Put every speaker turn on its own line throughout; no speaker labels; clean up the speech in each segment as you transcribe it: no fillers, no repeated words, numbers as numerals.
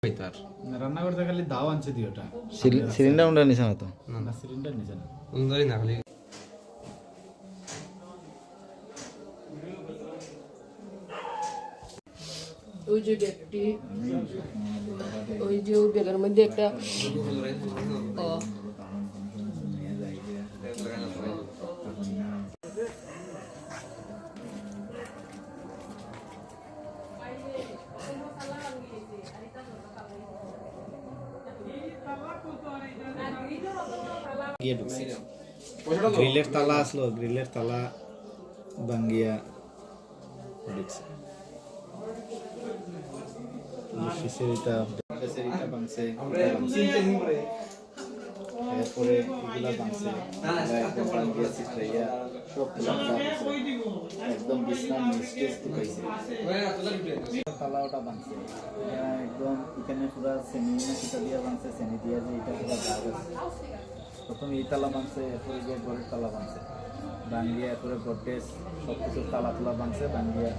হইতার
রান্না করতে খালি দাও আনছে দিওটা
সিলিন্ডার উন্ডা নিছে না তো
না সিলিন্ডার নিছে না
সুন্দরই না খালি
ওই যে ব্যাগটি ওই যে ওই ব্যাগের মধ্যে একটা
গিয়ে ঢুকছে গ্রিলের তালা আসলো গ্রিলের তালা ভাঙ্গিয়া ঢুকছে ফিশারিটা ভাঙছে এরপরে এগুলা ভাঙছে ভাঙ্গিয়া চিত্রাইয়া সব একদম বিছনার নিস্তেজ পাইছে তালাওটা ভাঙছে একদম এখানে পুরা সেমি না কিটা দিয়া ভাঙছে সেমি দিয়া যে এটা পুরা দাগ আছে প্রথমে এই তালা ভাঙছে এরপরে গিয়ে ঘরের তালা ভাঙছে ভাঙ্গিয়া এরপরে গডরেজ সব কিছুর তালা তোলা ভাঙছে ভাঙ্গিয়া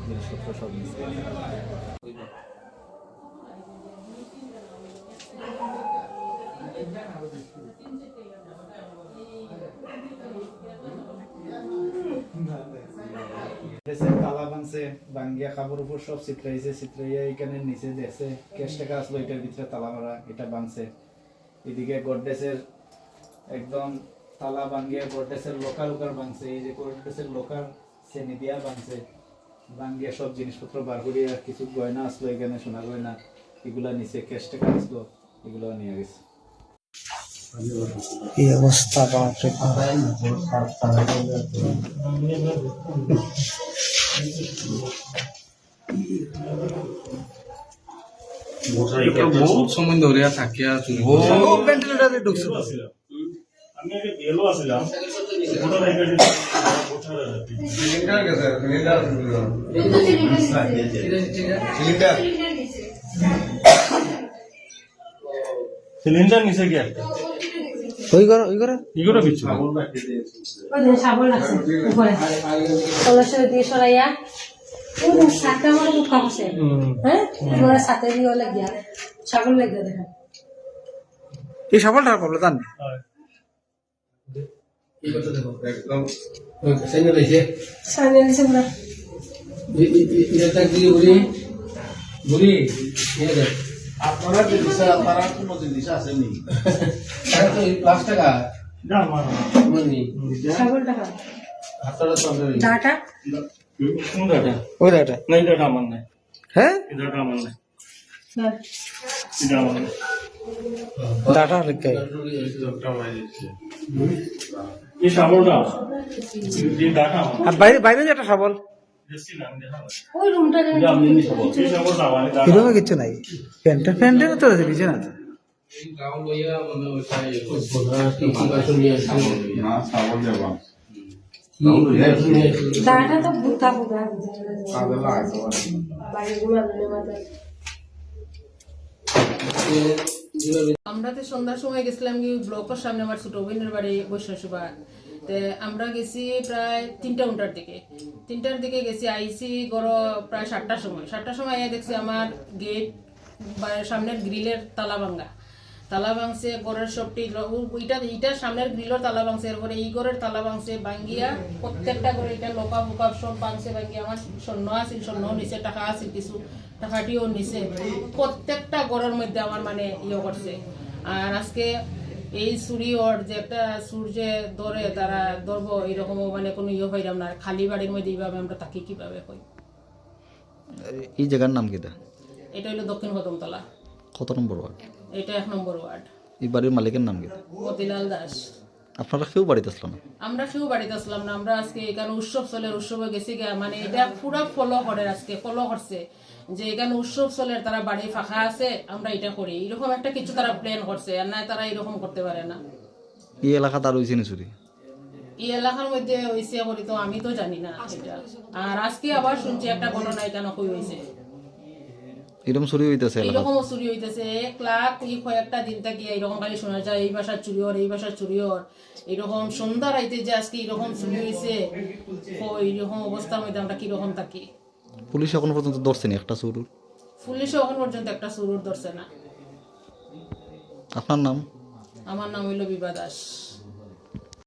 জিনিসপত্র সব নিচ্ছে তালা ভাঙছে ভাঙ্গিয়া কাপড় উপর সব চিত্রাইছে চিত্রাইয়া এখানে নিচে দেখছে ক্যাশ টাকা আসলো এটার ভিতরে তালা মারা এটা ভাঙছে এদিকে গডরেজের একদম তালা ভাঙ্গিয়া গডরেজের লোকার ভাঙছে এই যে গডরেজের লোকার শ্রেণী দিয়া ভাঙছে ভাঙ্গিয়া সব জিনিসপত্র বার করিয়া কিছু গয়না আসলো এখানে সোনা গয়না এগুলা নিচে ক্যাশ টাকা আসলো এগুলো নিয়ে গেছে
কি অবস্থা বাপরে
বহুত সময় ধরে থাকিয়া
ভেন্টিলেটরে ঢুকছে তো
আমি আগে গেলো আসলাম ওটা থেকে
সিলিন্ডার গেছে
সিলিন্ডার নিচে কি একটা
ওই করে
ইগোটা কিছু
সাবল আছে উপরে কলসের দিয়ে সরাইয়া ওই সাথে আমার খুব খাওয়া আছে হ্যাঁ ওরা সাথে দিয়ে লাগিয়া সাবল লাগিয়া দেখা
এই সাবলটা পাবলো জান
একদম সাইনে রইছে
সামনে দিছে পুরা
এটা কি বুড়ি
আপনারা যে দিশা আপনারা কোনো জিনিস আছে নি
তাহলে তো এই প্লাস টাকা
না আমার
মানে
সাবলটা খাও
হাতটা সঙ্গে
ডাটা
কোন ডাটা
ওই ডাটা
না এই ডাটা আমার নাই
হ্যাঁ
এই ডাটা আমার নাই
না
এটা আমার নাই
ডাটা লিখে
এই সাবলটা এই ডাটা আমার
আর বাইরে বাইরে যেটা সাবল
বেশি না আমি দেখা
ওই রুমটা
এটা আমি নি সাবল এই সাবলটা আমার ডাটা
এরকম কিছু নাই প্যান্টের তো আছে বিছে না
এই গাউন লইয়া মানে ওইটাই কি বাসন নিয়ে আসছে
না সাবল দেবা
ডাটা তো বুতা বুতা
সাবলা আছে
বাইরে ঘুমালে মাথা
আমরা তো সন্ধ্যার সময় গেছিলাম কি ব্লকের সামনে আমার ছোট বোনের বাড়ি বৈশ্বসভা আমরা গেছি প্রায় 3টার দিকে গেছি আইসি গড় প্রায় 7টার সময় আইয়া দেখছি আমার গেট সামনের গ্রিলের তালা ভাঙছে ঘরের সবটি ইটার সামনের গ্রিলের তালা ভাঙছে এরপরে এই ঘরের তালা ভাঙছে ভাঙ্গিয়া প্রত্যেকটা করে এটা লোকা ফোকা সব ভাঙছে ভাঙ্গিয়া আমার স্বর্ণ আছিল স্বর্ণ নিচে টাকা আছিল কিছু টাকাটিও নিচে প্রত্যেকটা ঘরের মধ্যে আমার মানে ইয়ে করছে আর আজকে এই চুরি ওর যে একটা সূর্যে ধরে তারা ধরবো এরকম মানে কোনো ইয়ে হইলাম না খালি বাড়ির মধ্যে এইভাবে আমরা তাকে কিভাবে হই
এই জায়গার নাম কিটা
এটা হলো দক্ষিণ কদমতলা
কত নম্বর ওয়ার্ড
এটা 1 নম্বর ওয়ার্ড
এই বাড়ির মালিকের নাম কিটা
মতিলাল দাস
আপনারা কেউ বাড়িতে আসলো না
আমরা কেউ বাড়িতে আসলাম না আমরা আজকে এখানে উৎসবে গেছি মানে এটা পুরো ফলো করে আজকে ফলো করছে যে এখানে উৎসব চলের তারা বাড়ি ফাঁকা আছে আমরা এটা করি এরকম একটা কিছু তারা প্ল্যান করছে আর না তারা এরকম করতে পারে না
এই এলাকা তার হয়েছে না চুরি
এই এলাকার মধ্যে হয়েছে করি তো আমি তো জানি না এটা আর আজকে আবার শুনছি একটা ঘটনা এখানে কই হয়েছে
এরকম চুরি হইতেছে
এইরকম চুরি হইতেছে 1 লাখ কয়েকটা দিন থেকে এইরকম খালি শোনা যায় এই বাসার চুরি হর এই বাসার চুরি হর এইরকম সন্ধ্যা রাইতে যে আজকে এইরকম চুরি হয়েছে এইরকম অবস্থার মধ্যে আমরা কিরকম থাকি
পুলিশ এখন পর্যন্ত ধরছেনি একটা চুর
পুলিশে এখন পর্যন্ত একটা চুরুর ধরছে না।
আপনার নাম?
আমার নাম হইল বিভা দাস।